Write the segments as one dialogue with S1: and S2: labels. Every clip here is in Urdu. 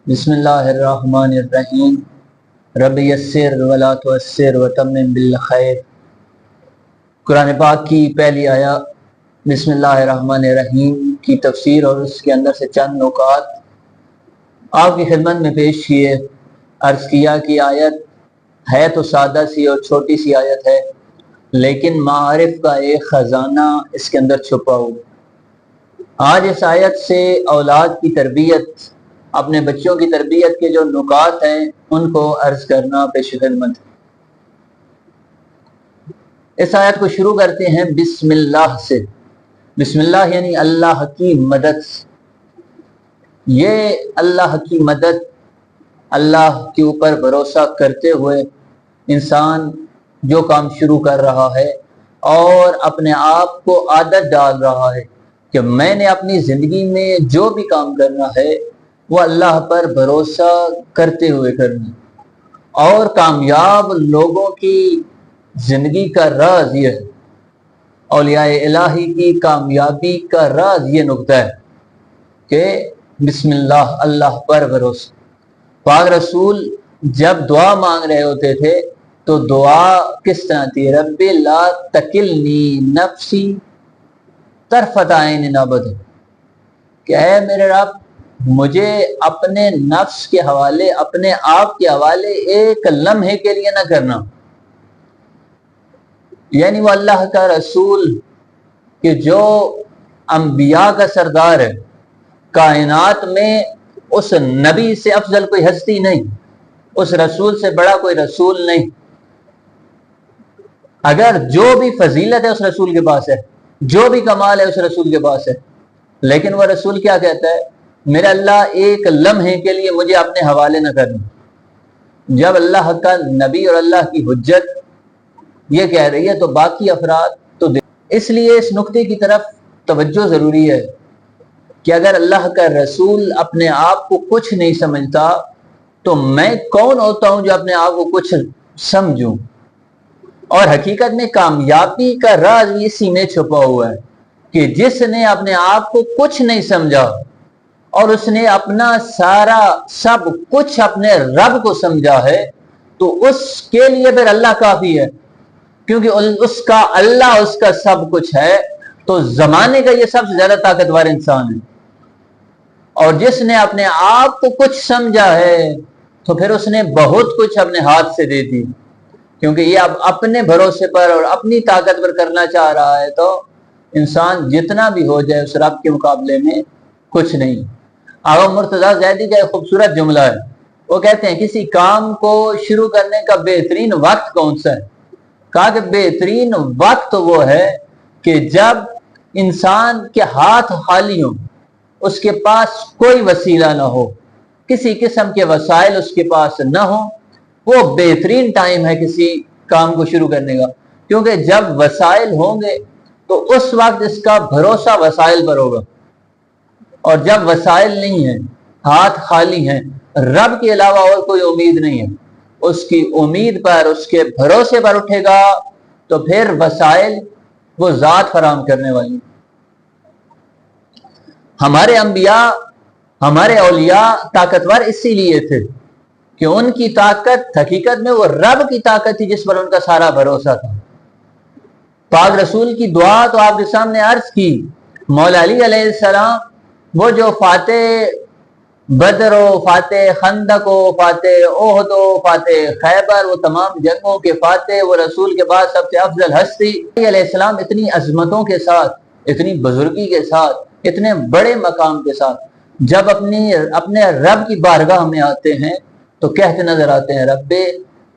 S1: بسم اللہ الرحمن الرحیم رب یسر ولا تعسر وتمم بالخیر۔ قرآن پاک کی پہلی آیت بسم اللہ الرحمن الرحیم کی تفسیر اور اس کے اندر سے چند نکات آپ کی خدمت میں پیش کیے۔ عرض کیا کہ آیت ہے تو سادہ سی اور چھوٹی سی آیت ہے، لیکن معارف کا ایک خزانہ اس کے اندر چھپا ہو۔ آج اس آیت سے اولاد کی تربیت، اپنے بچوں کی تربیت کے جو نکات ہیں ان کو عرض کرنا پیش خدمت۔ اس آیت کو شروع کرتے ہیں بسم اللہ سے۔ بسم اللہ یعنی اللہ کی مدد۔ یہ اللہ کی مدد، اللہ کے اوپر بھروسہ کرتے ہوئے انسان جو کام شروع کر رہا ہے اور اپنے آپ کو عادت ڈال رہا ہے کہ میں نے اپنی زندگی میں جو بھی کام کرنا ہے وہ اللہ پر بھروسہ کرتے ہوئے کرنا۔ اور کامیاب لوگوں کی زندگی کا راز یہ ہے، اولیاء الہی کی کامیابی کا راز یہ نقطہ ہے کہ بسم اللہ، اللہ پر بھروسہ۔ پاک رسول جب دعا مانگ رہے ہوتے تھے تو دعا کس طرح تھی؟ رب لا تکلنی نفسی طرفۃ عین ابدا، کہ اے میرے رب مجھے اپنے نفس کے حوالے، اپنے آپ کے حوالے ایک لمحے کے لیے نہ کرنا۔ یعنی وہ اللہ کا رسول کہ جو انبیاء کا سردار ہے، کائنات میں اس نبی سے افضل کوئی ہستی نہیں، اس رسول سے بڑا کوئی رسول نہیں۔ اگر جو بھی فضیلت ہے اس رسول کے پاس ہے، جو بھی کمال ہے اس رسول کے پاس ہے، لیکن وہ رسول کیا کہتا ہے؟ میرا اللہ ایک لمحے کے لیے مجھے اپنے حوالے نہ کرنا۔ جب اللہ کا نبی اور اللہ کی حجت یہ کہہ رہی ہے تو باقی افراد تو اس لیے اس نقطے کی طرف توجہ ضروری ہے کہ اگر اللہ کا رسول اپنے آپ کو کچھ نہیں سمجھتا تو میں کون ہوتا ہوں جو اپنے آپ کو کچھ سمجھوں؟ اور حقیقت میں کامیابی کا راز اسی میں چھپا ہوا ہے کہ جس نے اپنے آپ کو کچھ نہیں سمجھا اور اس نے اپنا سارا سب کچھ اپنے رب کو سمجھا ہے تو اس کے لیے پھر اللہ کافی ہے، کیونکہ اس کا اللہ اس کا سب کچھ ہے۔ تو زمانے کا یہ سب سے زیادہ طاقتور انسان ہے، اور جس نے اپنے آپ کو کچھ سمجھا ہے تو پھر اس نے بہت کچھ اپنے ہاتھ سے دے دی، کیونکہ یہ اب اپنے بھروسے پر اور اپنی طاقت پر کرنا چاہ رہا ہے تو انسان جتنا بھی ہو جائے اس رب کے مقابلے میں کچھ نہیں۔ آغا مرتضیٰ زیدی کا ایک خوبصورت جملہ ہے، وہ کہتے ہیں کسی کام کو شروع کرنے کا بہترین وقت کون سا ہے؟ کہا کہ بہترین وقت وہ ہے کہ جب انسان کے ہاتھ خالی ہوں، اس کے پاس کوئی وسیلہ نہ ہو، کسی قسم کے وسائل اس کے پاس نہ ہو، وہ بہترین ٹائم ہے کسی کام کو شروع کرنے کا، کیونکہ جب وسائل ہوں گے تو اس وقت اس کا بھروسہ وسائل پر ہوگا، اور جب وسائل نہیں ہیں، ہاتھ خالی ہیں، رب کے علاوہ اور کوئی امید نہیں ہے، اس کی امید پر، اس کے بھروسے پر اٹھے گا تو پھر وسائل وہ ذات فراہم کرنے والی۔ ہمارے انبیاء، ہمارے اولیاء طاقتور اسی لیے تھے کہ ان کی طاقت حقیقت میں وہ رب کی طاقت تھی جس پر ان کا سارا بھروسہ تھا۔ پاک رسول کی دعا تو آپ کے سامنے عرض کی، مولا علی علیہ السلام وہ جو فاتح بدر و فاتح خندق و فاتح احد و فاتح خیبر، وہ تمام جنگوں کے فاتح، وہ رسول کے بعد سب سے افضل ہستی، علیہ السلام اتنی عظمتوں کے ساتھ، اتنی بزرگی کے ساتھ، اتنے بڑے مقام کے ساتھ جب اپنے رب کی بارگاہ میں آتے ہیں تو کہتے نظر آتے ہیں رب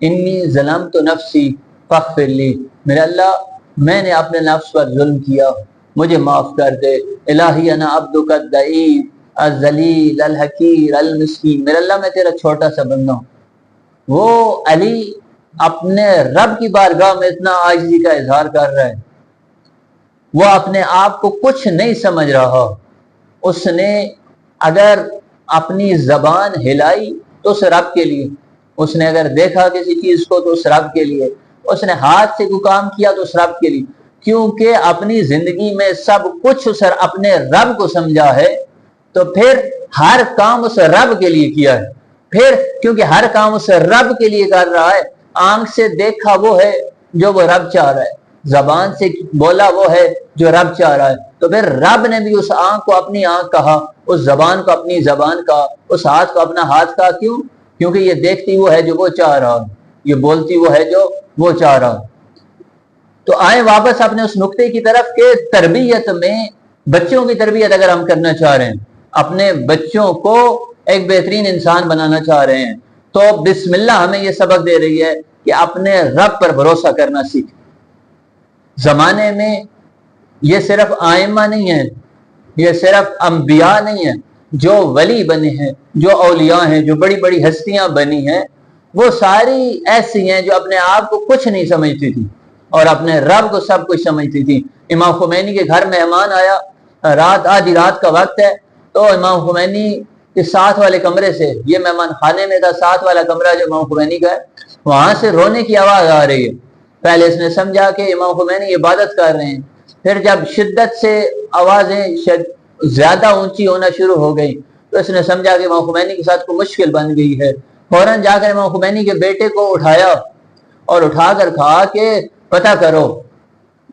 S1: انی ظلمت نفسی فاغفر لی، میرے اللہ میں نے اپنے نفس پر ظلم کیا، مجھے معاف کر دے۔ الہی انا عبدک الضعیف الذلیل الحقیر المسکین، میرے اللہ میں تیرا چھوٹا سا بندہ ہوں۔ وہ علی اپنے رب کی بارگاہ میں اتنا عاجزی کا اظہار کر رہا ہے، وہ اپنے آپ کو کچھ نہیں سمجھ رہا، اس نے اگر اپنی زبان ہلائی تو اس رب کے لیے، اس نے اگر دیکھا کسی چیز کو تو اس رب کے لیے، اس نے ہاتھ سے کوئی کام کیا تو اس رب کے لیے، کیونکہ اپنی زندگی میں سب کچھ اس اپنے رب کو سمجھا ہے تو پھر ہر کام اس رب کے لیے کیا ہے. پھر کیونکہ ہر کام اس رب کے لیے کر رہا ہے, آنکھ سے دیکھا وہ ہے جو وہ رب چاہ رہا ہے, زبان سے بولا وہ ہے جو رب چاہ رہا ہے, تو پھر رب نے بھی اس آنکھ کو اپنی آنکھ کہا, اس زبان کو اپنی زبان کہا, اس ہاتھ کو اپنا ہاتھ کہا. کیوں؟ کیونکہ یہ دیکھتی وہ ہے جو وہ چاہ رہا ہے, یہ بولتی وہ ہے جو وہ چاہ رہا ہے. تو آئیں واپس اپنے اس نقطے کی طرف کہ تربیت میں, بچوں کی تربیت اگر ہم کرنا چاہ رہے ہیں, اپنے بچوں کو ایک بہترین انسان بنانا چاہ رہے ہیں, تو بسم اللہ ہمیں یہ سبق دے رہی ہے کہ اپنے رب پر بھروسہ کرنا سیکھ. زمانے میں یہ صرف آئمہ نہیں ہے, یہ صرف انبیاء نہیں ہے, جو ولی بنے ہیں, جو اولیاء ہیں, جو بڑی بڑی ہستیاں بنی ہیں, وہ ساری ایسی ہیں جو اپنے آپ کو کچھ نہیں سمجھتی تھی اور اپنے رب کو سب کچھ سمجھتی تھی. امام خمینی کے گھر مہمان آیا, رات آدھی رات کا وقت ہے, تو امام خمینی کے ساتھ والے کمرے سے, یہ مہمان خانے میں تھا, ساتھ والا کمرہ جو امام خمینی کا ہے, وہاں سے رونے کی آواز آ رہی ہے. پہلے اس نے سمجھا کہ امام خمینی عبادت کر رہے ہیں, پھر جب شدت سے آوازیں زیادہ اونچی ہونا شروع ہو گئی تو اس نے سمجھا کہ امام خمینی کے ساتھ کوئی مشکل بن گئی ہے. فوراً جا کر امام خمینی کے بیٹے کو اٹھایا اور اٹھا کر کہا کہ پتہ کرو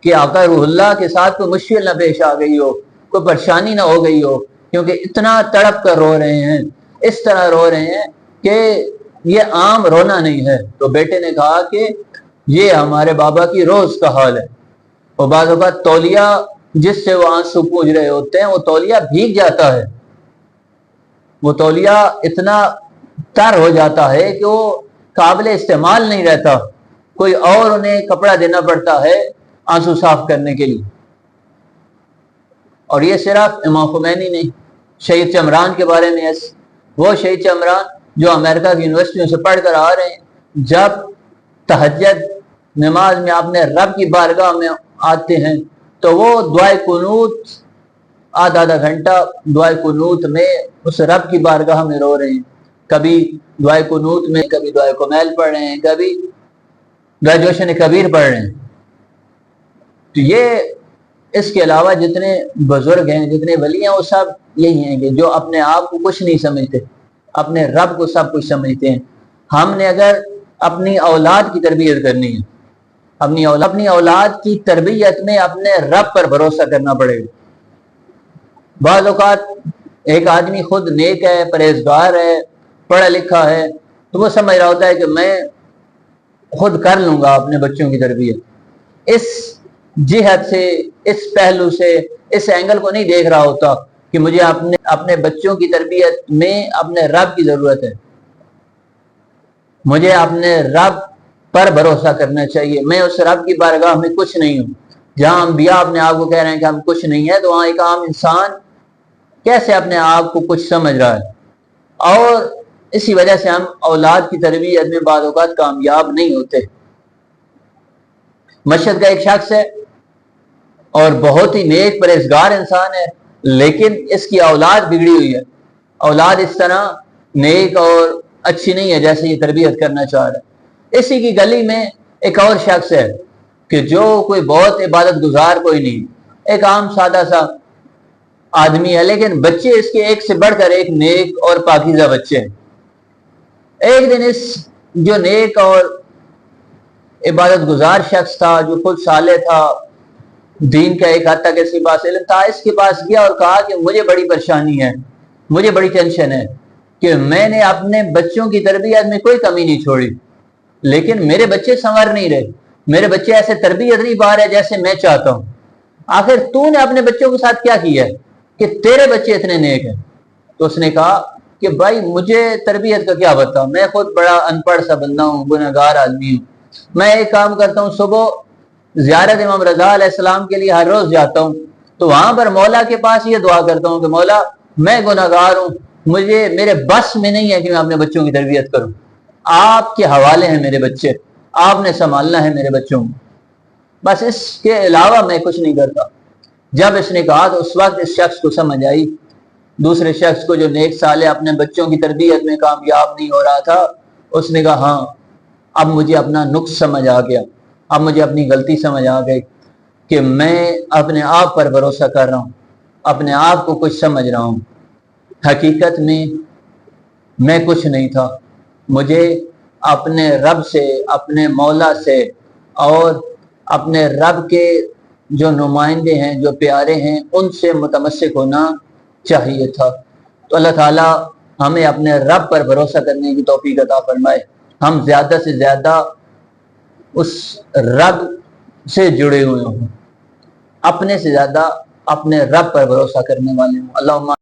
S1: کہ آقا روح اللہ کے ساتھ کوئی مشکل نہ پیش آ گئی ہو, کوئی پریشانی نہ ہو گئی ہو, کیونکہ اتنا تڑپ کر رو رہے ہیں, اس طرح رو رہے ہیں کہ یہ عام رونا نہیں ہے. تو بیٹے نے کہا کہ یہ ہمارے بابا کی روز کا حال ہے. اور بعض اوقات تولیہ جس سے وہ آنسو پوجھ رہے ہوتے ہیں, وہ تولیہ بھیگ جاتا ہے, وہ تولیہ اتنا تر ہو جاتا ہے کہ وہ قابل استعمال نہیں رہتا, کوئی اور انہیں کپڑا دینا پڑتا ہے آنسو صاف کرنے کے لیے. اور یہ صرف امام خمینی نہیں, شہید چمران کے بارے میں وہ شہید چمران جو امریکہ کی یونیورسٹیوں سے پڑھ کر آ رہے ہیں, جب تہجد نماز میں اپنے رب کی بارگاہ میں آتے ہیں تو وہ دعائے قنوت, آدھا گھنٹہ دعائے قنوت میں اس رب کی بارگاہ میں رو رہے ہیں. کبھی دعائے قنوت میں, کبھی دعائے کمیل پڑھ رہے ہیں, کبھی دعائے جوشن کبیر پڑھ رہے ہیں. تو یہ اس کے علاوہ جتنے بزرگ ہیں, جتنے ولی ہیں, وہ سب یہی ہیں کہ جو اپنے آپ کو کچھ نہیں سمجھتے, اپنے رب کو سب کچھ سمجھتے ہیں. ہم نے اگر اپنی اولاد کی تربیت کرنی ہے, اپنی اولاد کی تربیت میں اپنے رب پر بھروسہ کرنا پڑے گا. بعض اوقات ایک آدمی خود نیک ہے, پرہیزگار ہے, پڑھا لکھا ہے, تو وہ سمجھ رہا ہوتا ہے کہ میں خود کر لوں گا اپنے بچوں کی تربیت. اس جہت سے, اس پہلو سے, اس اینگل کو نہیں دیکھ رہا ہوتا کہ مجھے اپنے بچوں کی تربیت میں اپنے رب کی ضرورت ہے, مجھے اپنے رب پر بھروسہ کرنا چاہیے. میں اس رب کی بارگاہ میں کچھ نہیں ہوں. جہاں انبیاء اپنے آپ کو کہہ رہے ہیں کہ ہم کچھ نہیں ہے, تو وہاں ایک عام انسان کیسے اپنے آپ کو کچھ سمجھ رہا ہے. اور اسی وجہ سے ہم اولاد کی تربیت میں بعض اوقات کامیاب نہیں ہوتے. مشہد کا ایک شخص ہے اور بہت ہی نیک پرہیزگار انسان ہے, لیکن اس کی اولاد بگڑی ہوئی ہے. اولاد اس طرح نیک اور اچھی نہیں ہے جیسے یہ تربیت کرنا چاہ رہا ہے. اسی کی گلی میں ایک اور شخص ہے کہ جو کوئی بہت عبادت گزار کوئی نہیں, ایک عام سادہ سا آدمی ہے, لیکن بچے اس کے ایک سے بڑھ کر ایک نیک اور پاکیزہ بچے ہیں. ایک دن اس جو نیک اور عبادت گزار شخص تھا, جو خود صالح تھا, دین کا ایک حد تک اس کے پاس علم تھا, اس کے پاس گیا اور کہا کہ مجھے بڑی پریشانی ہے, مجھے بڑی ٹینشن ہے کہ میں نے اپنے بچوں کی تربیت میں کوئی کمی نہیں چھوڑی, لیکن میرے بچے سنور نہیں رہے, میرے بچے ایسے تربیت نہیں پا رہے جیسے میں چاہتا ہوں. آخر تو نے اپنے بچوں کے ساتھ کیا کیا ہے کہ تیرے بچے اتنے نیک ہیں؟ تو اس نے کہا کہ بھائی مجھے تربیت کا کیا بتا, میں خود بڑا ان پڑھ سا بندہ ہوں, گنہگار آدمی ہوں. میں ایک کام کرتا ہوں, صبح زیارت امام رضا علیہ السلام کے لیے ہر روز جاتا ہوں, تو وہاں پر مولا کے پاس یہ دعا کرتا ہوں کہ مولا میں گنہگار ہوں, میرے بس میں نہیں ہے کہ میں اپنے بچوں کی تربیت کروں, آپ کے حوالے ہیں میرے بچے, آپ نے سنبھالنا ہے میرے بچوں کو, بس اس کے علاوہ میں کچھ نہیں کرتا. جب اس نے کہا تو اس وقت اس شخص کو سمجھ آئی, دوسرے شخص کو جو نیک صالح اپنے بچوں کی تربیت میں کامیاب نہیں ہو رہا تھا, اس نے کہا ہاں اب مجھے اپنا نقص سمجھ آ گیا, اب مجھے اپنی غلطی سمجھ آ گئی کہ میں اپنے آپ پر بھروسہ کر رہا ہوں, اپنے آپ کو کچھ سمجھ رہا ہوں. حقیقت میں میں کچھ نہیں تھا، مجھے اپنے رب سے، اپنے مولا سے اور اپنے رب کے جو نمائندے ہیں، جو پیارے ہیں، ان سے متمسک ہونا چاہیے تھا۔ تو اللہ تعالیٰ ہمیں اپنے رب پر بھروسہ کرنے کی توفیق عطا فرمائے، ہم زیادہ سے زیادہ اس رب سے جڑے ہوئے ہوں، اپنے سے زیادہ اپنے رب پر بھروسہ کرنے والے ہوں۔ اللہم